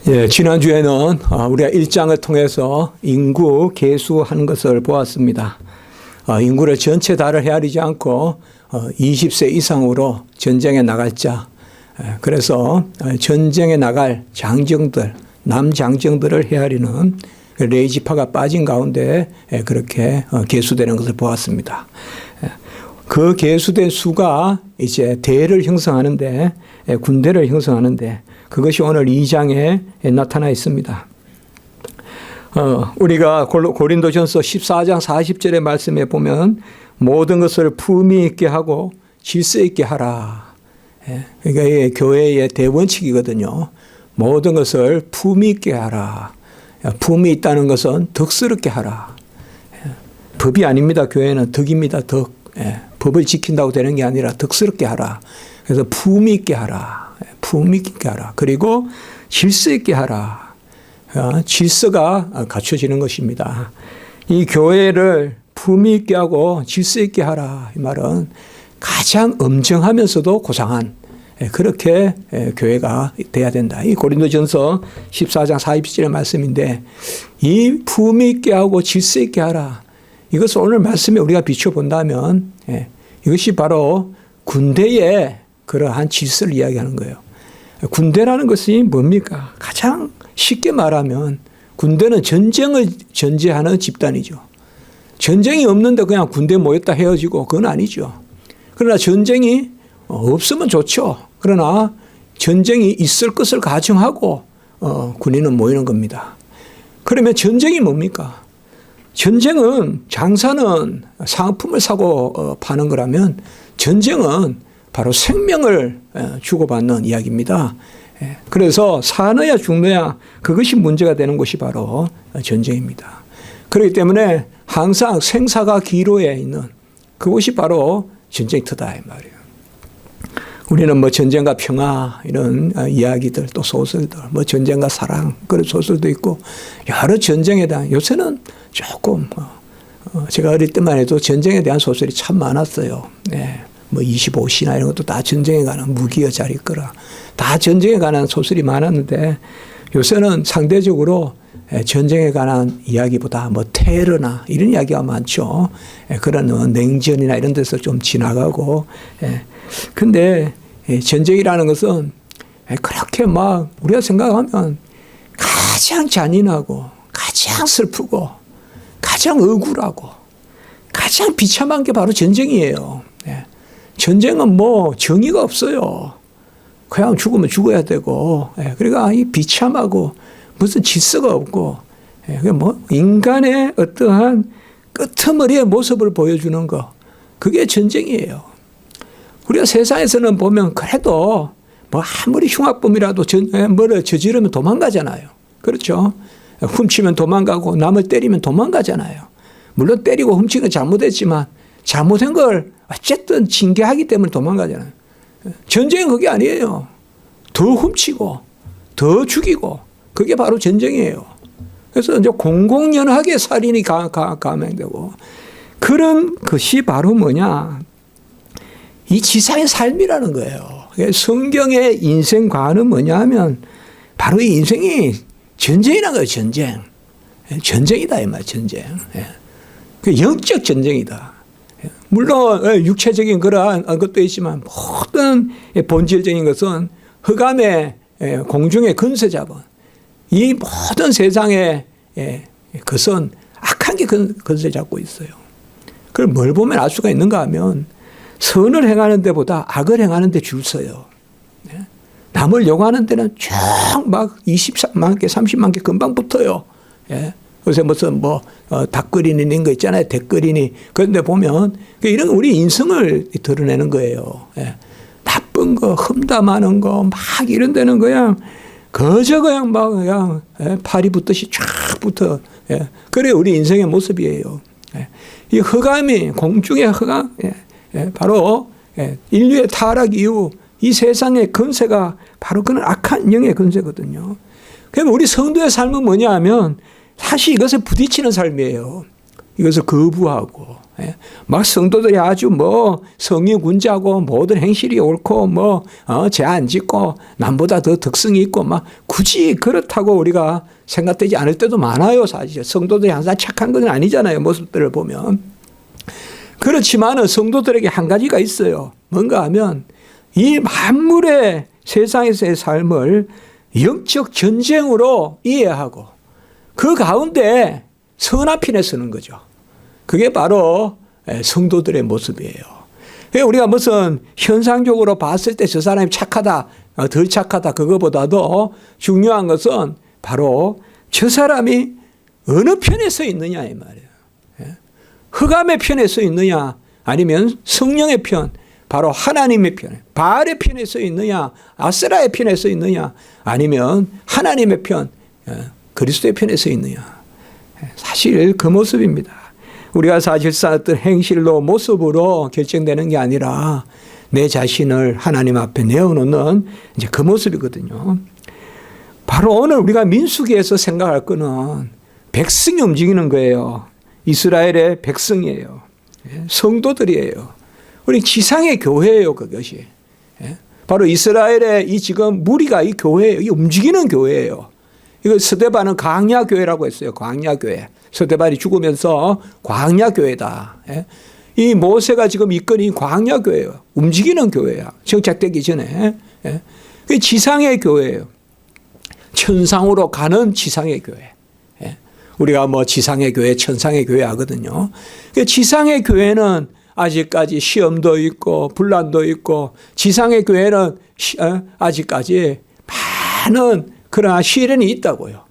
예, 지난주에는 우리가 1장을 통해서 인구 계수하는 것을 보았습니다. 인구를 전체 다를 헤아리지 않고 20세 이상으로 전쟁에 나갈 자, 그래서 전쟁에 나갈 장정들, 남장정들을 헤아리는 레이지파가 빠진 가운데 그렇게 계수되는 것을 보았습니다. 그 계수된 수가 이제 대를 형성하는데, 군대를 형성하는데, 그것이 오늘 2장에 나타나 있습니다. 우리가 고린도전서 14장 40절의 말씀에 보면 모든 것을 품위 있게 하고 질서 있게 하라. 그러니까 이게 교회의 대원칙이거든요. 모든 것을 품위 있게 하라. 품위 있다는 것은 덕스럽게 하라. 법이 아닙니다. 교회는 덕입니다. 덕. 법을 지킨다고 되는 게 아니라 덕스럽게 하라. 그래서 품위 있게 하라. 품위 있게 하라. 그리고 질서 있게 하라. 질서가 갖춰지는 것입니다. 이 교회를 품위 있게 하고 질서 있게 하라. 이 말은 가장 엄정하면서도 고상한 그렇게 교회가 돼야 된다. 이 고린도전서 14장 40절의 말씀인데, 이 품위 있게 하고 질서 있게 하라. 이것을 오늘 말씀에 우리가 비춰본다면 이것이 바로 군대의 그러한 질서를 이야기하는 거예요. 군대라는 것이 뭡니까? 가장 쉽게 말하면 군대는 전쟁을 전제하는 집단이죠. 전쟁이 없는데 그냥 군대 모였다 헤어지고 그건 아니죠. 그러나 전쟁이 없으면 좋죠. 그러나 전쟁이 있을 것을 가정하고 군인은 모이는 겁니다. 그러면 전쟁이 뭡니까? 전쟁은, 장사는 상품을 사고 파는 거라면 전쟁은 바로 생명을 주고받는 이야기입니다. 그래서 사느냐 죽느냐 그것이 문제가 되는 것이 바로 전쟁입니다. 그렇기 때문에 항상 생사가 기로에 있는 그것이 바로 전쟁터다 이 말이에요. 우리는 뭐 전쟁과 평화 이런 이야기들, 또 소설들, 뭐 전쟁과 사랑 그런 소설도 있고 여러 전쟁에 대한, 요새는 조금 제가 어릴 때만 해도 전쟁에 대한 소설이 참 많았어요. 뭐 25시나 이런 것도 다 전쟁에 관한, 무기여 잘 있거라, 다 전쟁에 관한 소설이 많았는데 요새는 상대적으로 전쟁에 관한 이야기보다 뭐 테러나 이런 이야기가 많죠. 그런 냉전이나 이런 데서 좀 지나가고. 근데 전쟁이라는 것은 그렇게 막 우리가 생각하면 가장 잔인하고 가장 슬프고 가장 억울하고 가장 비참한 게 바로 전쟁이에요. 전쟁은 뭐 정의가 없어요. 그냥 죽으면 죽어야 되고, 그러니까 이 비참하고 무슨 질서가 없고, 뭐 인간의 어떠한 끄트머리의 모습을 보여주는 거, 그게 전쟁이에요. 우리가 세상에서는 보면 그래도 뭐 아무리 흉악범이라도 뭐를 저지르면 도망가잖아요. 그렇죠? 훔치면 도망가고 남을 때리면 도망가잖아요. 물론 때리고 훔친 건 잘못했지만 잘못한 걸 어쨌든 징계하기 때문에 도망가잖아요. 전쟁은 그게 아니에요. 더 훔치고 더 죽이고 그게 바로 전쟁이에요. 그래서 이제 공공연하게 살인이 감행되고, 그런 것이 바로 뭐냐? 이 지상의 삶이라는 거예요. 성경의 인생관은 뭐냐 하면 바로 이 인생이 전쟁이라는 거예요. 전쟁. 전쟁이다 이 말, 전쟁. 그 영적 전쟁이다. 물론 육체적인 그러한 것도 있지만 모든 본질적인 것은 흑암의 공중의 근세 잡은 이 모든 세상의 것은 악한 게 근세 잡고 있어요. 그걸 뭘 보면 알 수가 있는가 하면 선을 행하는 데보다 악을 행하는 데 줄 서요. 남을 욕하는 데는 쭉 막 20만 개, 30만 개 금방 붙어요. 요새 무슨 닭거리니 이런 거 있잖아요. 댓거리니. 그런데 보면 이런 우리 인성을 드러내는 거예요. 나쁜 거, 험담하는 거, 막 이런 데는 그냥 그저 그냥 막 그냥 팔이 붙듯이 쫙 붙어. 그래 우리 인생의 모습이에요. 이 흑암이, 공중의 흑암, 바로 인류의 타락 이후 이 세상의 근세가 바로 그런 악한 영의 근세거든요. 그럼 우리 성도의 삶은 뭐냐 하면 사실 이것에 부딪히는 삶이에요. 이것을 거부하고 예? 막 성도들이 아주 뭐 성이 군자고 모든 행실이 옳고 뭐 죄 안 짓고 남보다 더 덕성이 있고 막 굳이 그렇다고 우리가 생각되지 않을 때도 많아요. 사실 성도들이 항상 착한 건 아니잖아요. 모습들을 보면. 그렇지만은 성도들에게 한 가지가 있어요. 뭔가 하면 이 만물의 세상에서의 삶을 영적 전쟁으로 이해하고 그 가운데 선한 편에 서는 거죠. 그게 바로 성도들의 모습이에요. 우리가 무슨 현상적으로 봤을 때 저 사람이 착하다, 덜 착하다 그거보다도 중요한 것은 바로 저 사람이 어느 편에 서 있느냐 이 말이에요. 흑암의 편에 서 있느냐 아니면 성령의 편, 바로 하나님의 편, 바알의 편에 서 있느냐 아세라의 편에 서 있느냐 아니면 하나님의 편, 그리스도의 편에 서 있느냐. 사실 그 모습입니다. 우리가 사실상 어떤 행실로 모습으로 결정되는 게 아니라 내 자신을 하나님 앞에 내어놓는 이제 그 모습이거든요. 바로 오늘 우리가 민수기에서 생각할 거는 백성이 움직이는 거예요. 이스라엘의 백성이에요. 성도들이에요. 우리 지상의 교회예요, 그것이. 바로 이스라엘의 이 지금 무리가 이 교회예요. 이 움직이는 교회예요. 이거 스데반은 광야교회라고 했어요. 광야교회. 스데반이 죽으면서 광야교회다. 이 모세가 지금 이끄는 광야교회예요. 움직이는 교회야. 정착되기 전에. 그 지상의 교회예요. 천상으로 가는 지상의 교회. 우리가 뭐 지상의 교회, 천상의 교회 하거든요. 그 지상의 교회는 아직까지 시험도 있고 분란도 있고 지상의 교회는 아직까지 많은 그러나 시련이 있다고요.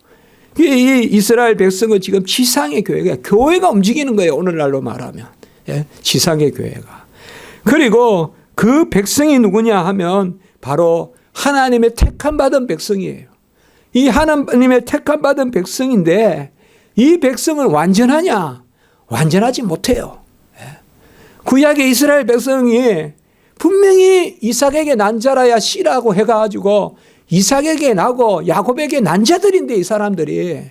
이 이스라엘 백성은 지금 지상의 교회가 움직이는 거예요. 오늘날로 말하면. 지상의 교회가. 그리고 그 백성이 누구냐 하면 바로 하나님의 택함받은 백성이에요. 이 하나님의 택함받은 백성인데 이 백성은 완전하냐? 완전하지 못해요. 구약의 이스라엘 백성이 분명히 이삭에게 난 자라야 씨라고 해가지고 이삭에게 나고 야곱에게 난 자들인데 이 사람들이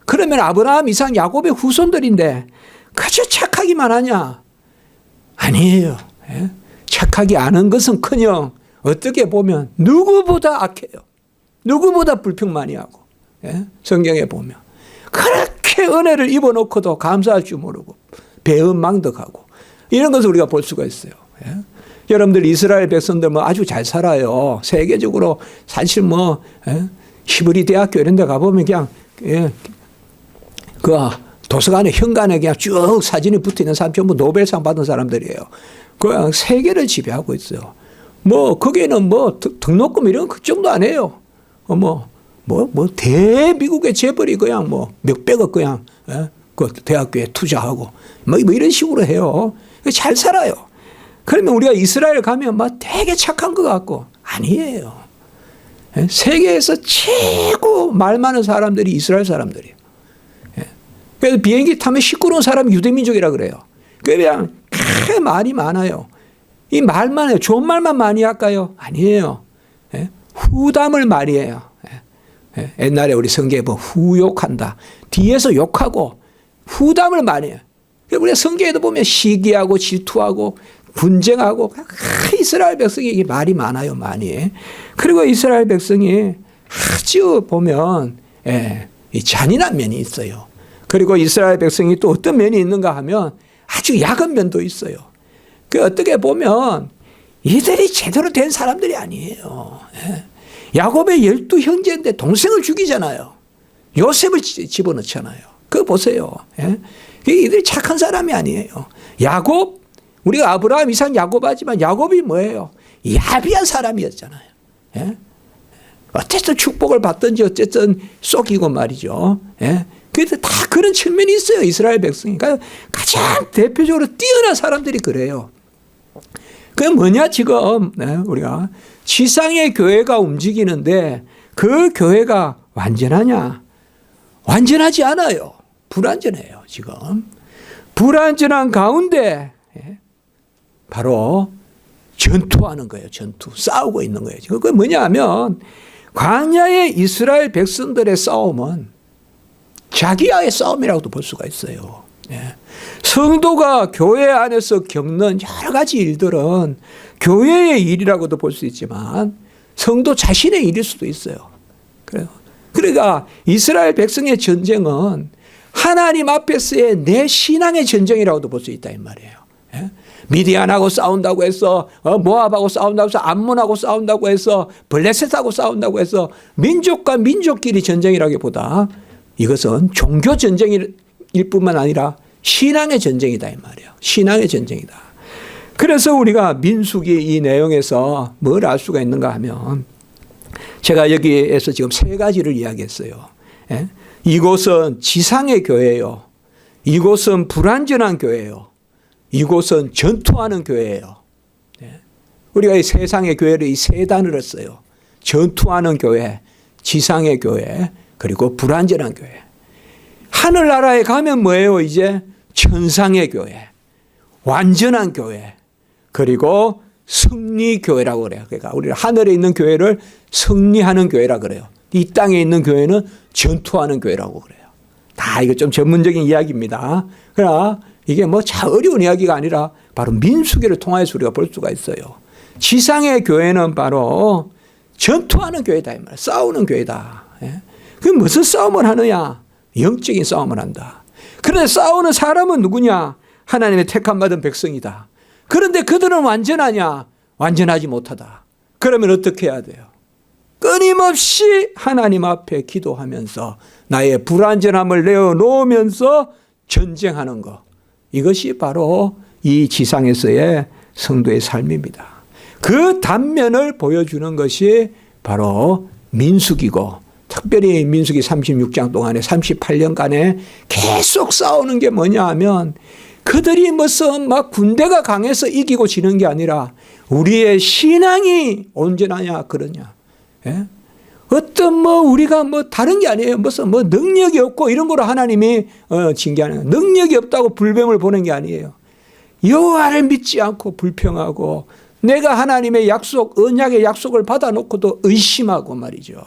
그러면 아브라함, 이삭, 야곱의 후손들인데 그저 착하기만 하냐? 아니에요. 착하기 않은 것은커녕 어떻게 보면 누구보다 악해요. 누구보다 불평만이 하고 성경에 보면 그렇게 은혜를 입어놓고도 감사할 줄 모르고 배은망덕하고 이런 것을 우리가 볼 수가 있어요. 여러분들 이스라엘 백성들 뭐 아주 잘 살아요. 세계적으로 사실 뭐 히브리 대학교 이런 데 가보면 그냥 그 도서관에 현관에 그냥 쭉 사진이 붙어 있는 사람 전부 노벨상 받은 사람들이에요. 그냥 세계를 지배하고 있어요. 뭐 거기에는 뭐 등록금 이런 그 정도 안 해요. 대미국의 재벌이 그냥 뭐 몇백억 그냥 그 대학교에 투자하고 뭐 이런 식으로 해요. 잘 살아요. 그러면 우리가 이스라엘 가면 막 되게 착한 것 같고 아니에요. 세계에서 최고 말 많은 사람들이 이스라엘 사람들이에요. 그래서 비행기 타면 시끄러운 사람이 유대민족이라 그래요. 그냥 말이 많아요. 이 말만 해요. 좋은 말만 많이 할까요? 아니에요. 후담을 많이 해요. 옛날에 우리 성경에 보면 후욕한다. 뒤에서 욕하고 후담을 많이 해요. 우리가 성경에도 보면 시기하고 질투하고 분쟁하고 이스라엘 백성이 말이 많아요. 많이. 그리고 이스라엘 백성이 아주 보면 잔인한 면이 있어요. 그리고 이스라엘 백성이 또 어떤 면이 있는가 하면 아주 야한 면도 있어요. 그 어떻게 보면 이들이 제대로 된 사람들이 아니에요. 야곱의 12 형제인데 동생을 죽이잖아요. 요셉을 집어넣잖아요. 그거 보세요. 이들이 착한 사람이 아니에요. 야곱, 우리가 아브라함, 이삭, 야곱 하지만 야곱이 뭐예요? 야비한 사람이었잖아요. 어쨌든 축복을 받든지 어쨌든 속이고 말이죠. 그래서 다 그런 측면이 있어요. 이스라엘 백성이. 그러니까 가장 대표적으로 뛰어난 사람들이 그래요. 그게 뭐냐 지금 우리가 지상의 교회가 움직이는데 그 교회가 완전하냐? 완전하지 않아요. 불완전해요. 지금. 불완전한 가운데 바로 전투하는 거예요. 전투. 싸우고 있는 거예요. 그게 뭐냐 하면 광야의 이스라엘 백성들의 싸움은 자기와의 싸움이라고도 볼 수가 있어요. 성도가 교회 안에서 겪는 여러 가지 일들은 교회의 일이라고도 볼 수 있지만 성도 자신의 일일 수도 있어요. 그래요. 그러니까 이스라엘 백성의 전쟁은 하나님 앞에서의 내 신앙의 전쟁이라고도 볼 수 있다 이 말이에요. 미디안하고 싸운다고 해서 모압하고 싸운다고 해서 암몬하고 싸운다고 해서 블레셋하고 싸운다고 해서 민족과 민족끼리 전쟁이라기보다 이것은 종교 전쟁일 뿐만 아니라 신앙의 전쟁이다 이 말이에요. 신앙의 전쟁이다. 그래서 우리가 민수기 이 내용에서 뭘 알 수가 있는가 하면 제가 여기에서 지금 세 가지를 이야기했어요. 이곳은 지상의 교회예요. 이곳은 불완전한 교회예요. 이곳은 전투하는 교회예요. 우리가 이 세상의 교회를 이 세 단어를 써요. 전투하는 교회, 지상의 교회, 그리고 불완전한 교회. 하늘나라에 가면 뭐예요? 이제 천상의 교회, 완전한 교회, 그리고 승리교회라고 그래요. 그러니까 우리가 하늘에 있는 교회를 승리하는 교회라고 그래요. 이 땅에 있는 교회는 전투하는 교회라고 그래요. 다 이거 좀 전문적인 이야기입니다. 그러나 이게 뭐 참 어려운 이야기가 아니라 바로 민수기를 통해서 우리가 볼 수가 있어요. 지상의 교회는 바로 전투하는 교회다 이 말이에요. 싸우는 교회다. 그 무슨 싸움을 하느냐? 영적인 싸움을 한다. 그런데 싸우는 사람은 누구냐? 하나님의 택함 받은 백성이다. 그런데 그들은 완전하냐? 완전하지 못하다. 그러면 어떻게 해야 돼요? 끊임없이 하나님 앞에 기도하면서 나의 불완전함을 내어놓으면서 전쟁하는 것. 이것이 바로 이 지상에서의 성도의 삶입니다. 그 단면을 보여주는 것이 바로 민수기고 특별히 민수기 36장 동안에 38년간에 계속 싸우는 게 뭐냐 하면 그들이 무슨 막 군대가 강해서 이기고 지는 게 아니라 우리의 신앙이 온전하냐 그러냐. 어떤 뭐 우리가 뭐 다른 게 아니에요. 무슨 뭐 능력이 없고 이런 거로 하나님이 징계하는 능력이 없다고 불뱀을 보는 게 아니에요. 여호와를 믿지 않고 불평하고 내가 하나님의 약속 언약의 약속을 받아놓고도 의심하고 말이죠.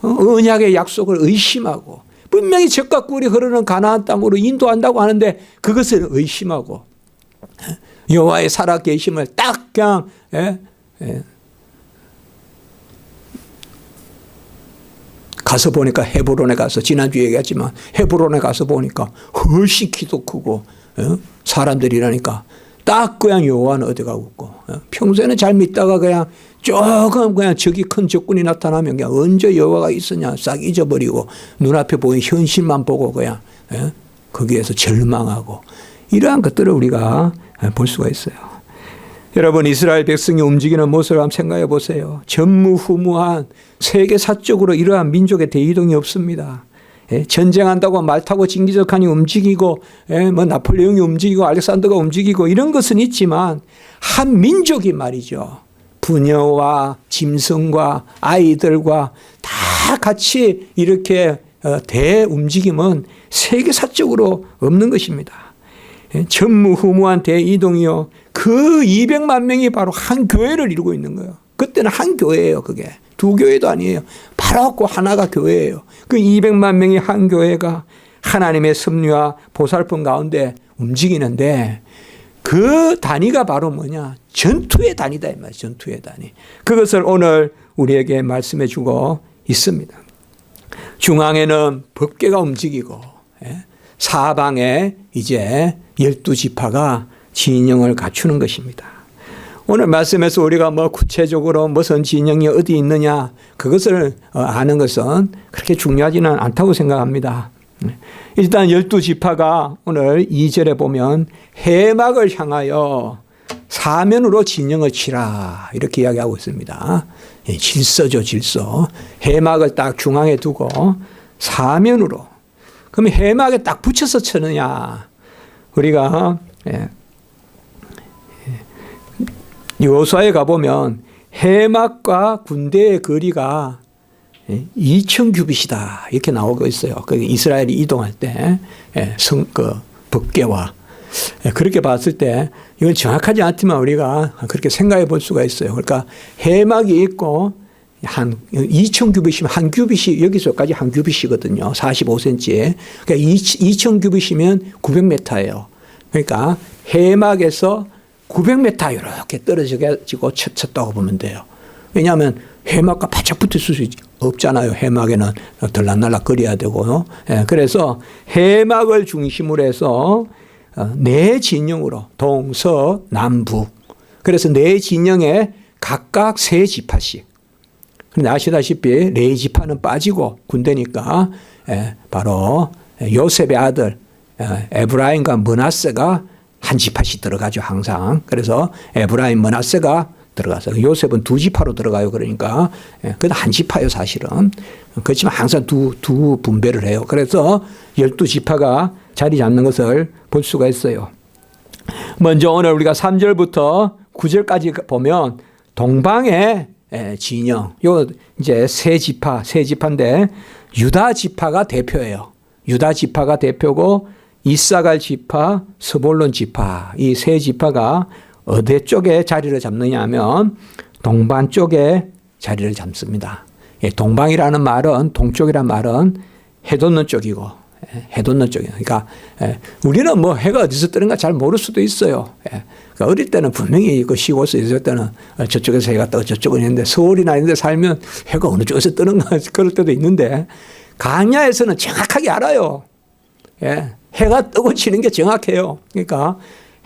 언약의 약속을 의심하고 분명히 젖과 꿀이 흐르는 가나안 땅으로 인도한다고 하는데 그것을 의심하고 여호와의 살아계심을 딱 그냥 가서 보니까 헤브론에 가서 지난주에 얘기했지만 헤브론에 가서 보니까 훨씬 키도 크고 사람들이라니까 딱 그냥 여호와는 어디 가고 있고 평소에는 잘 믿다가 그냥 조금 그냥 저기 큰 적군이 나타나면 그냥 언제 여호와가 있었냐 싹 잊어버리고 눈앞에 보이는 현실만 보고 그냥 거기에서 절망하고 이러한 것들을 우리가 볼 수가 있어요. 여러분 이스라엘 백성이 움직이는 모습을 한번 생각해 보세요. 전무후무한 세계사적으로 이러한 민족의 대이동이 없습니다. 전쟁한다고 말 타고 징기적하니 움직이고 뭐 나폴레옹이 움직이고 알렉산더가 움직이고 이런 것은 있지만 한 민족이 말이죠. 부녀와 짐승과 아이들과 다 같이 이렇게 대움직임은 세계사적으로 없는 것입니다. 전무후무한 대이동이요. 그 200만 명이 바로 한 교회를 이루고 있는 거예요. 그때는 한 교회예요. 그게 두 교회도 아니에요. 바로 그 하나가 교회예요. 그 200만 명이 한 교회가 하나님의 섭리와 보살핌 가운데 움직이는데 그 단위가 바로 뭐냐? 전투의 단위다 이 말이에요. 전투의 단위. 그것을 오늘 우리에게 말씀해 주고 있습니다. 중앙에는 법궤가 움직이고 사방에 이제 12지파가 진영을 갖추는 것입니다. 오늘 말씀에서 우리가 뭐 구체적으로 무슨 진영이 어디 있느냐 그것을 아는 것은 그렇게 중요하지는 않다고 생각합니다. 일단 12지파가 오늘 2절에 보면 해막을 향하여 사면으로 진영을 치라 이렇게 이야기하고 있습니다. 질서죠, 질서. 해막을 딱 중앙에 두고 사면으로. 그럼 해막에 딱 붙여서 치느냐. 우리가 여호수아에 가보면 해막과 군대의 거리가 2,000규빗이다 이렇게 나오고 있어요. 이스라엘이 이동할 때 법궤와 그렇게 봤을 때 이건 정확하지 않지만 우리가 그렇게 생각해 볼 수가 있어요. 그러니까 해막이 있고 한 2,000규빗이면 한 규빗이 여기서까지 한 규빗이거든요. 45cm에. 그러니까 2,000규빗이면 900m예요. 그러니까 해막에서 900m 이렇게 떨어지고 쳤다고 보면 돼요. 왜냐하면 해막과 바짝 붙을 수 없잖아요. 해막에는 들락날락 거려야 되고요. 그래서 해막을 중심으로 해서 네 진영으로 동서남북. 그래서 네 진영에 각각 세 지파씩. 그런데 아시다시피 네 지파는 빠지고 군대니까 바로 요셉의 아들 에브라임과 므낫세가 한 지파씩 들어가죠, 항상. 그래서 에브라임, 므낫세가 들어가서 요셉은 두 지파로 들어가요. 그러니까 그건 한 지파요, 사실은. 그렇지만 항상 두 분배를 해요. 그래서 12지파가 자리 잡는 것을 볼 수가 있어요. 먼저 오늘 우리가 3절부터 9절까지 보면 동방의 진영, 요 이제 세 지파인데 유다 지파가 대표예요. 유다 지파가 대표고 이사갈 지파, 스볼론 지파, 이 세 지파가 어디 쪽에 자리를 잡느냐 하면 동방 쪽에 자리를 잡습니다. 동방이라는 말은, 동쪽이라는 말은 해 돋는 쪽이고, 해 돋는 쪽이에요. 그러니까 우리는 뭐 해가 어디서 뜨는가 잘 모를 수도 있어요. 그러니까 어릴 때는 분명히 그 시골에서 있을 때는 저쪽에서 해가 떠 저쪽은 있는데, 서울이나 이런 데 살면 해가 어느 쪽에서 뜨는가 그럴 때도 있는데, 강야에서는 정확하게 알아요. 해가 뜨고 지는 게 정확해요. 그러니까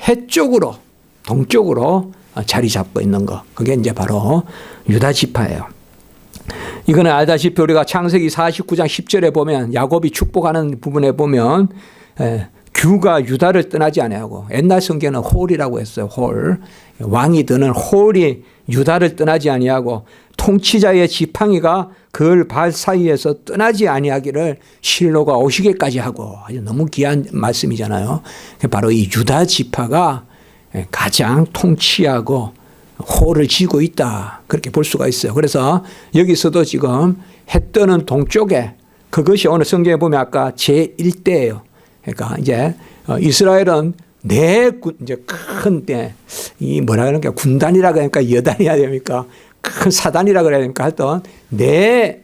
해 쪽으로, 동쪽으로 자리 잡고 있는 거. 그게 이제 바로 유다 지파예요. 이거는 알다시피 우리가 창세기 49장 10절에 보면 야곱이 축복하는 부분에 보면 규가 유다를 떠나지 아니하고, 옛날 성경은 홀이라고 했어요. 홀. 왕이 드는 홀이 유다를 떠나지 아니하고 통치자의 지팡이가 그을 발 사이에서 떠나지 아니하기를 실로가 오시기까지 하고, 아주 너무 귀한 말씀이잖아요. 바로 이 유다 지파가 가장 통치하고 홀을 쥐고 있다, 그렇게 볼 수가 있어요. 그래서 여기서도 지금 해 뜨는 동쪽에, 그것이 오늘 성경에 보면 아까 제1대예요. 그러니까 이제 이스라엘은 이제 큰 이 뭐라 그러니까 군단이라 그러니까 여단이야 됩니까? 큰 사단이라 그래야 됩니까? 하여튼 네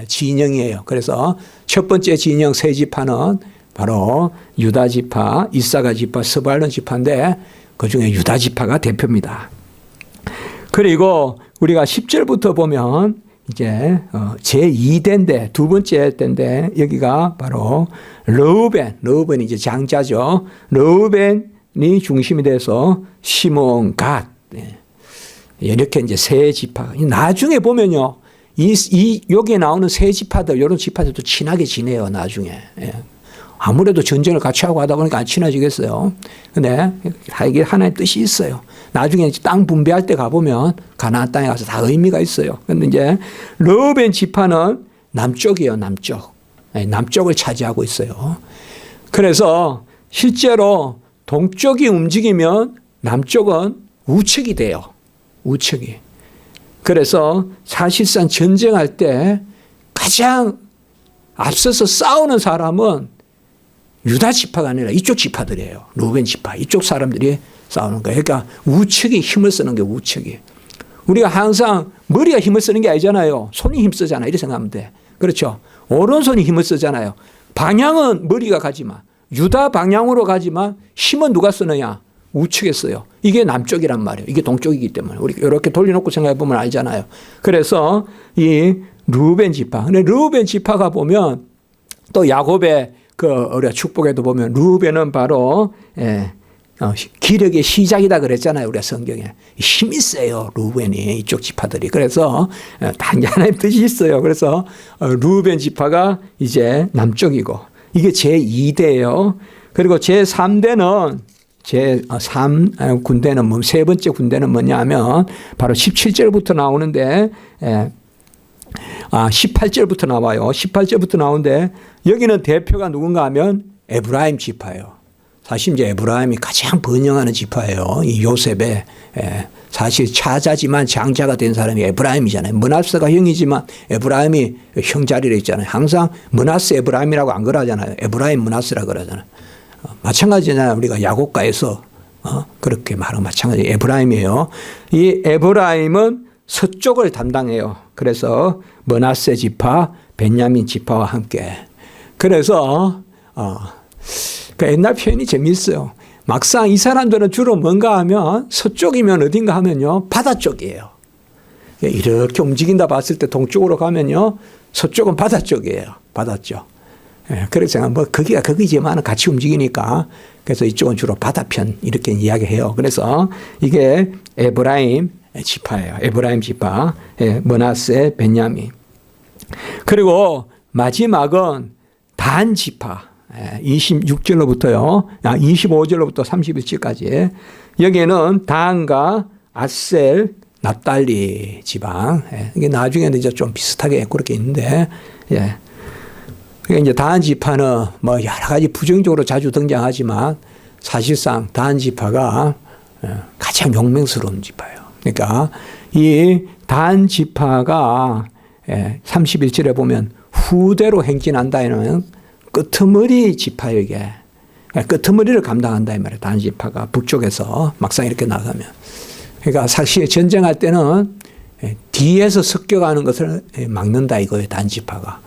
진영이에요. 그래서 첫 번째 진영 세 지파는 바로 유다 지파, 이사갈 지파, 스발론 지파인데 그중에 유다 지파가 대표입니다. 그리고 우리가 10절부터 보면 이제 제2대인데, 두 번째 때인데, 여기가 바로 르우벤이 이제 장자죠. 르우벤이 중심이 돼서 시몬, 갓, 이렇게 이제 세 지파. 나중에 보면요, 여기에 나오는 세 지파들, 이런 지파들도 친하게 지내요, 나중에. 아무래도 전쟁을 같이 하고 하다 보니까 안 친해지겠어요. 근데 이게 하나의 뜻이 있어요. 나중에 땅 분배할 때 가보면 가나안 땅에 가서 다 의미가 있어요. 근데 이제 르우벤 지파는 남쪽이에요, 남쪽. 남쪽을 차지하고 있어요. 그래서 실제로 동쪽이 움직이면 남쪽은 우측이 돼요. 우측이. 그래서 사실상 전쟁할 때 가장 앞서서 싸우는 사람은 유다 지파가 아니라 이쪽 지파들이에요. 르우벤 지파, 이쪽 사람들이 싸우는 거예요. 그러니까 우측이 힘을 쓰는 게 우측이. 우리가 항상 머리가 힘을 쓰는 게 아니잖아요. 손이 힘 쓰잖아요. 이렇게 생각하면 돼. 그렇죠. 오른손이 힘을 쓰잖아요. 방향은 머리가 가지만, 유다 방향으로 가지만 힘은 누가 쓰느냐? 우측에 써요. 이게 남쪽이란 말이에요. 이게 동쪽이기 때문에. 우리 이렇게 돌려놓고 생각해 보면 알잖아요. 그래서 이 르우벤 지파. 근데 르우벤 지파가 보면 또 야곱의 우리가 축복에도 보면 르우벤은 바로 기력의 시작이다 그랬잖아요. 우리가 성경에. 힘이 세요. 르우벤이, 이쪽 지파들이. 그래서 하나의 뜻이 있어요. 그래서 르우벤 지파가 이제 남쪽이고, 이게 제2대예요. 그리고 제3대는 제3 군대는 세 번째 군대는 뭐냐 하면 바로 17절부터 나오는데 18절부터 나와요. 18절부터 나오는데 여기는 대표가 누군가 하면 에브라임 지파예요. 사실 이제 에브라임이 가장 번영하는 지파예요. 이 요셉의 사실 차자지만 장자가 된 사람이 에브라임이잖아요. 므낫세가 형이지만 에브라임이 형 자리에 있잖아요. 항상 므낫세 에브라임이라고 안 그러잖아요. 에브라임 므낫세라고 그러잖아요. 마찬가지잖아요. 우리가 야곱가에서 그렇게 말하면 마찬가지 에브라임이에요. 이 에브라임은 서쪽을 담당해요. 그래서 므낫세 지파, 베냐민 지파와 함께. 그래서 그 옛날 표현이 재미있어요. 막상 이 사람들은 주로 뭔가 하면 서쪽이면 어딘가 하면요 바다 쪽이에요. 이렇게 움직인다 봤을 때 동쪽으로 가면요 서쪽은 바다 쪽이에요. 바다 쪽. 그래서 뭐 거기가 거기지만 같이 움직이니까 그래서 이쪽은 주로 바다편 이렇게 이야기해요. 그래서 이게 에브라임 지파예요. 에브라임 지파, 므낫세, 베냐민. 그리고 마지막은 단 지파. 26절로부터요. 25절로부터 31절까지. 여기에는 단과 아셀, 납달리 지방. 이게 나중에는 이제 좀 비슷하게 그렇게 있는데, 예. 그러니까 이제 단 지파는 뭐 여러 가지 부정적으로 자주 등장하지만 사실상 단 지파가 가장 용맹스러운 지파예요. 그러니까 이 단 지파가 31절에 보면 후대로 행진한다는 끄트머리 지파에게 끄트머리를 감당한다 이 말이에요. 단 지파가 북쪽에서 막상 이렇게 나가면. 그러니까 사실 전쟁할 때는 뒤에서 습격하는 것을 막는다 이거예요. 단 지파가.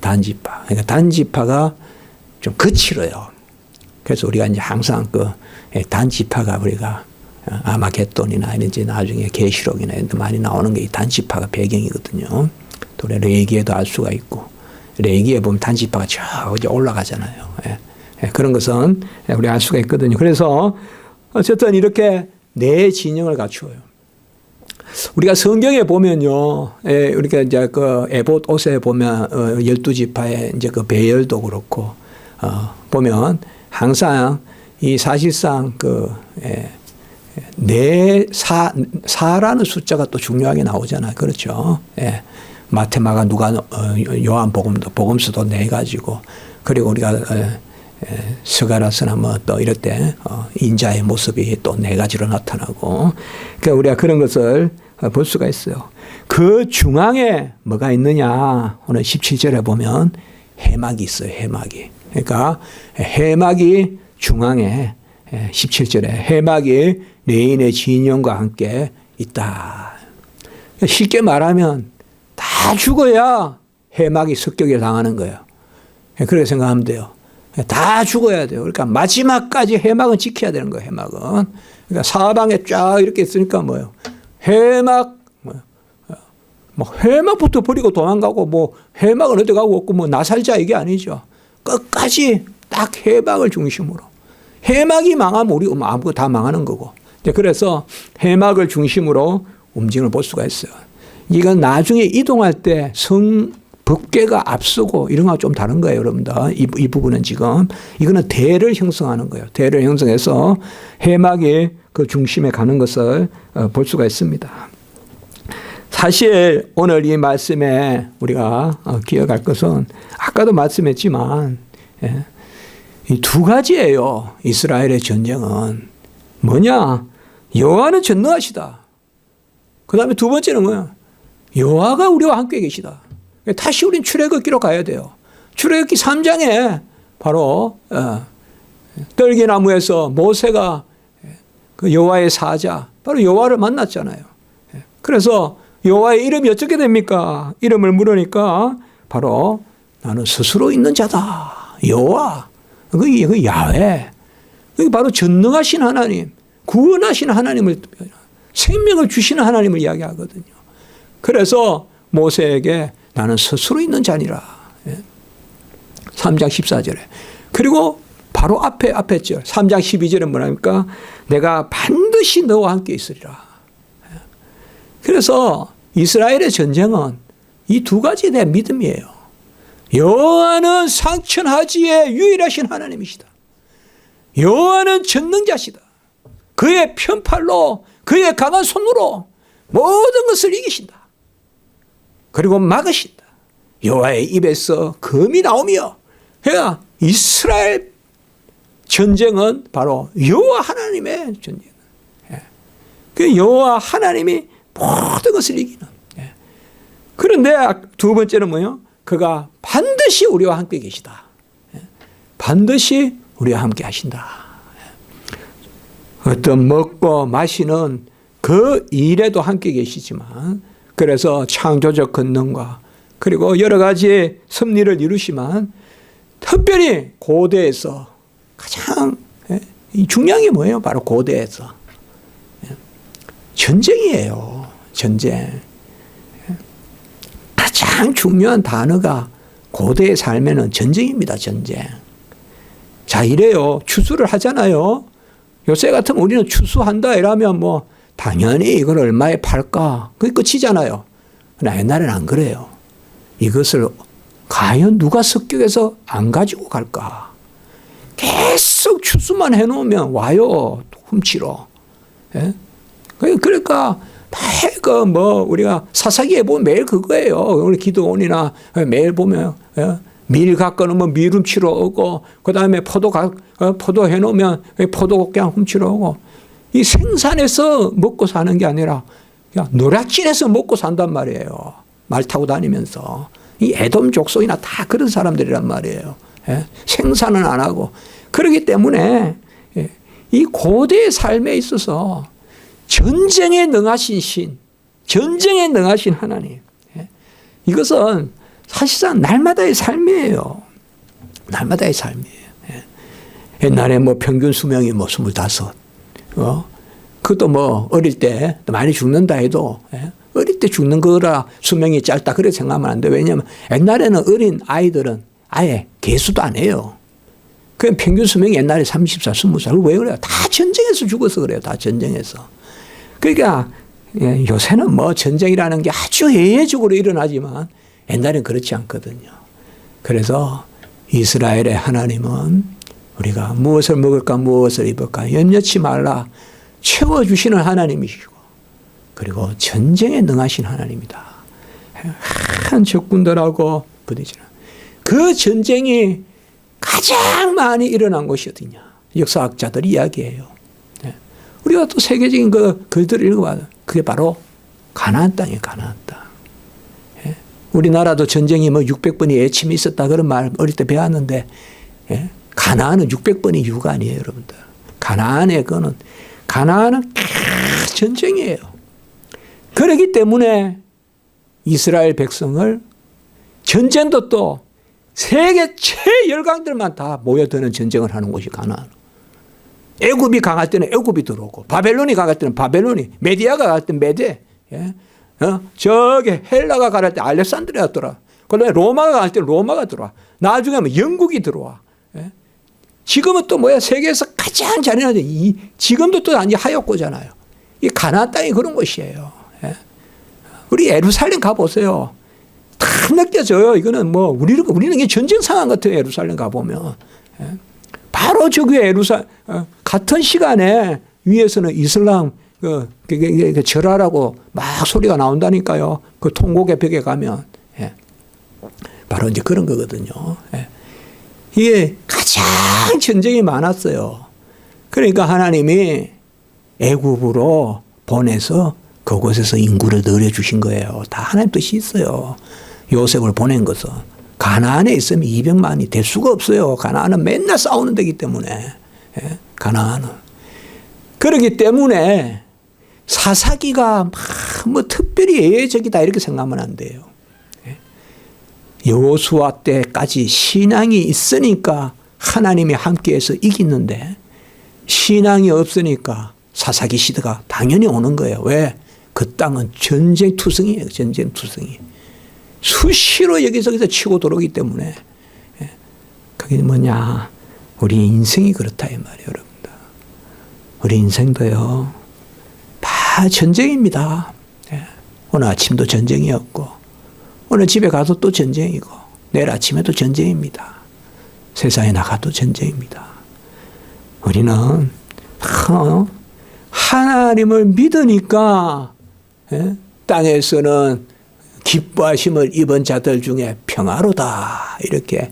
단지파. 그러니까 단지파가 좀 거칠어요. 그래서 우리가 이제 항상 그 단지파가 우리가 아마겟돈이나 이제 나중에 계시록이나 이런 데 많이 나오는 게 이 단지파가 배경이거든요. 또 레위기에도 알 수가 있고 레위기에 보면 단지파가 저 올라가잖아요. 그런 것은 우리가 알 수가 있거든요. 그래서 어쨌든 이렇게 네 진영을 갖추어요. 우리가 성경에 보면요, 우리가 이제 그 에봇 옷에 보면 12지파의 이제 그 배열도 그렇고 보면 항상 이 사실상 그 사라는 숫자가 또 중요하게 나오잖아요. 그렇죠? 마테마가 누가 요한 복음서도 네 가지고 그리고 우리가 스가랴서나 뭐 또 이럴 때 인자의 모습이 또 네 가지로 나타나고 그러니까 우리가 그런 것을 볼 수가 있어요. 그 중앙에 뭐가 있느냐 오늘 17절에 보면 해막이 있어요. 해막이. 그러니까 해막이 중앙에 17절에 해막이 레인의 진영과 함께 있다. 쉽게 말하면 다 죽어야 해막이 습격에 당하는 거예요. 그렇게 생각하면 돼요. 다 죽어야 돼요. 그러니까 마지막까지 해막은 지켜야 되는 거예요. 해막은. 그러니까 사방에 쫙 이렇게 있으니까 뭐예요. 해막, 뭐 해막부터 버리고 도망가고 뭐 해막은 어디 가고 없고 뭐 나살자 이게 아니죠. 끝까지 딱 해막을 중심으로. 해막이 망하면 우리 아무것도 다 망하는 거고. 그래서 해막을 중심으로 움직임을 볼 수가 있어요. 이건 나중에 이동할 때 법궤가 앞서고 이런 거와 좀 다른 거예요, 여러분들. 이 부분은 지금. 이거는 대를 형성하는 거예요. 대를 형성해서 해막이 그 중심에 가는 것을 볼 수가 있습니다. 사실 오늘 이 말씀에 우리가 기억할 것은 아까도 말씀했지만 이 두 가지예요. 이스라엘의 전쟁은. 뭐냐? 여호와는 전능하시다. 그 다음에 두 번째는 뭐야? 여호와가 우리와 함께 계시다. 다시 우린 출애굽기로 가야 돼요. 출애굽기 3장에 바로 떨기나무에서 모세가 그 여호와의 사자 바로 여호와를 만났잖아요. 그래서 여호와의 이름이 어떻게 됩니까? 이름을 물으니까 바로 나는 스스로 있는 자다. 여호와. 그 야훼. 그게 바로 전능하신 하나님, 구원하신 하나님을, 생명을 주시는 하나님을 이야기하거든요. 그래서 모세에게 나는 스스로 있는 자니라. 3장 14절에. 그리고 바로 앞에 절 3장 12절에 뭐랍니까? 내가 반드시 너와 함께 있으리라. 그래서 이스라엘의 전쟁은 이 두 가지에 대한 믿음이에요. 여호와는 상천하지의 유일하신 하나님이시다. 여호와는 전능자시다. 그의 편팔로 그의 강한 손으로 모든 것을 이기신다. 그리고 막으신다. 여호와의 입에서 검이 나오며 그러니까 이스라엘 전쟁은 바로 여호와 하나님의 전쟁. 그 여호와 하나님이 모든 것을 이기는. 그런데 두 번째는 뭐예요? 그가 반드시 우리와 함께 계시다. 반드시 우리와 함께 하신다. 어떤 먹고 마시는 그 일에도 함께 계시지만 그래서 창조적 권능과 그리고 여러 가지의 섭리를 이루시만 특별히 고대에서 가장 중요한 게 뭐예요? 바로 고대에서 전쟁이에요. 전쟁. 가장 중요한 단어가 고대의 삶에는 전쟁입니다. 전쟁. 자, 이래요. 추수를 하잖아요. 요새 같으면 우리는 추수한다 이러면 뭐 당연히 이걸 얼마에 팔까? 그게 끝이잖아요. 그러나 옛날에는 안 그래요. 이것을 과연 누가 습격해서 안 가지고 갈까? 계속 추수만 해놓으면 와요. 훔치러. 예? 그러니까 우리가 사사기에 보면 매일 그거예요. 우리 기도원이나 매일 보면 밀 갖고 오면 밀 훔치러 오고 그 다음에 포도 해놓으면 포도 그냥 훔치러 오고 이 생산해서 먹고 사는 게 아니라 그냥 노략질해서 먹고 산단 말이에요. 말 타고 다니면서. 이 에돔 족속이나 다 그런 사람들이란 말이에요. 생산은 안 하고. 그렇기 때문에 이 고대의 삶에 있어서 전쟁에 능하신 신, 전쟁에 능하신 하나님. 이것은 사실상 날마다의 삶이에요. 날마다의 삶이에요. 옛날에 뭐 평균 수명이 뭐 25. 그것도 뭐 어릴 때 많이 죽는다 해도 어릴 때 죽는 거라 수명이 짧다 그렇게 생각하면 안 돼요. 왜냐하면 옛날에는 어린 아이들은 아예 개수도 안 해요. 그냥 평균 수명이 옛날에 30살, 20살. 왜 그래요? 다 전쟁에서 죽어서 그래요. 다 전쟁에서. 그러니까 요새는 뭐 전쟁이라는 게 아주 해외적으로 일어나지만 옛날엔 그렇지 않거든요. 그래서 이스라엘의 하나님은 우리가 무엇을 먹을까 무엇을 입을까 염려치 말라 채워주시는 하나님이시고 그리고 전쟁에 능하신 하나님이다. 한 적군들하고 부딪히는 그 전쟁이 가장 많이 일어난 곳이 어디냐. 역사학자들이 이야기해요. 우리가 또 세계적인 글들을 읽어봐도 그게 바로 가나안 땅이에요. 가나안 땅. 우리나라도 전쟁이 뭐 600번이 예침이 있었다 그런 말 어릴 때 배웠는데 가나안은 600번이 이유가 아니에요. 여러분들. 가나안은 전쟁이에요. 그렇기 때문에 이스라엘 백성을 전쟁도 또 세계 최열강들만 다 모여드는 전쟁을 하는 곳이 가나안. 애굽이 강할 때는 애굽이 들어오고 바벨론이 강할 때는 바벨론이 메디아가 강할 때는 메데 저기 헬라가 강할 때 알렉산드리아가 들어와. 그다음에 로마가 강할 때는 로마가 들어와. 나중에 뭐 영국이 들어와. 지금은 또 뭐야 세계에서 가장 잔인하죠. 지금도 또 아니 하얗고잖아요. 이 가나안 땅이 그런 곳이에요. 우리 예루살렘 가보세요. 다 느껴져요. 이거는 뭐 우리는 이게 전쟁 상황 같아요. 예루살렘 가보면. 바로 저기 같은 시간에 위에서는 이슬람 절하라고 막 소리가 나온다니까요. 그 통곡의 벽에 가면. 바로 이제 그런 거거든요. 이게 가장 전쟁이 많았어요. 그러니까 하나님이 애굽으로 보내서 그곳에서 인구를 늘려주신 거예요. 다 하나님 뜻이 있어요. 요셉을 보낸 것은. 가나안에 있으면 200만이 될 수가 없어요. 가나안은 맨날 싸우는 데이기 때문에. 가나안은. 그렇기 때문에 사사기가 뭐 특별히 예외적이다 이렇게 생각하면 안 돼요. 여호수아 때까지 신앙이 있으니까 하나님이 함께해서 이기는데 신앙이 없으니까 사사기 시대가 당연히 오는 거예요. 왜? 그 땅은 전쟁투성이에요. 전쟁투성이. 수시로 여기저기서 치고 들어오기 때문에. 그게 뭐냐. 우리 인생이 그렇다 이 말이에요. 여러분들. 우리 인생도요. 다 전쟁입니다. 오늘 아침도 전쟁이었고 오늘 집에 가서 또 전쟁이고 내일 아침에도 전쟁입니다. 세상에 나가도 전쟁입니다. 우리는 하나님을 믿으니까 땅에서는 기뻐하심을 입은 자들 중에 평화로다. 이렇게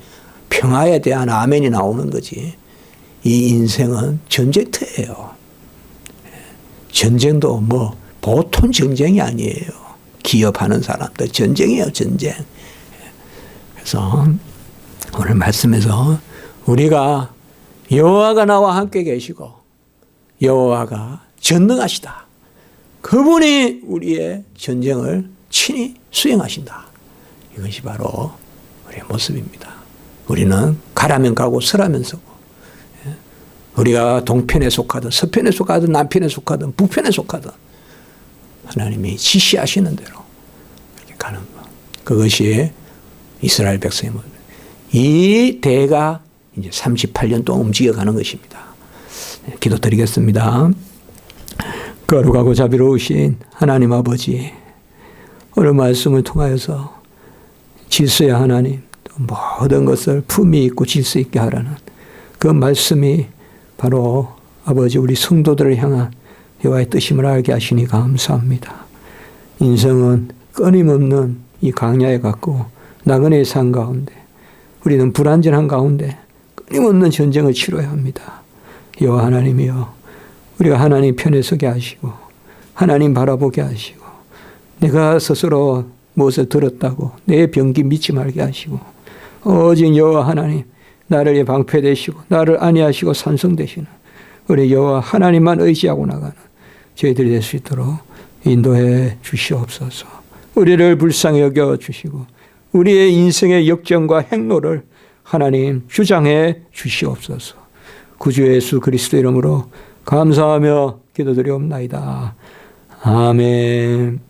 평화에 대한 아멘이 나오는 거지. 이 인생은 전쟁터예요. 전쟁도 뭐 보통 전쟁이 아니에요. 기업하는 사람들 전쟁이에요. 전쟁. 그래서 오늘 말씀에서 우리가 여호와가 나와 함께 계시고 여호와가 전능하시다. 그분이 우리의 전쟁을 친히 수행하신다. 이것이 바로 우리의 모습입니다. 우리는 가라면 가고 서라면 서고, 우리가 동편에 속하든 서편에 속하든 남편에 속하든 북편에 속하든 하나님이 지시하시는 대로 이렇게 가는 것. 그것이 이스라엘 백성의 모습. 이 대가 이제 38년 동안 움직여가는 것입니다. 기도드리겠습니다. 거룩하고 자비로우신 하나님 아버지, 오늘 말씀을 통하여서 질서의 하나님, 모든 것을 품위 있고 질서 있게 하라는 그 말씀이 바로 아버지 우리 성도들을 향한 여호와의 뜻임을 알게 하시니 감사합니다. 인생은 끊임없는 이 강야에 같고 나그네의 산 가운데 우리는 불안전한 가운데 끊임없는 전쟁을 치러야 합니다. 여호와 하나님이여, 우리가 하나님 편에 서게 하시고 하나님 바라보게 하시고 내가 스스로 무엇을 들었다고 내 병기 믿지 말게 하시고 오직 여호와 하나님 나를 방패되시고 나를 안위하시고 산성되시는 우리 여호와 하나님만 의지하고 나가는 저희들이 될 수 있도록 인도해 주시옵소서. 우리를 불쌍히 여겨 주시고 우리의 인생의 역정과 행로를 하나님 주장해 주시옵소서. 구주 예수 그리스도 이름으로 감사하며 기도드리옵나이다. 아멘.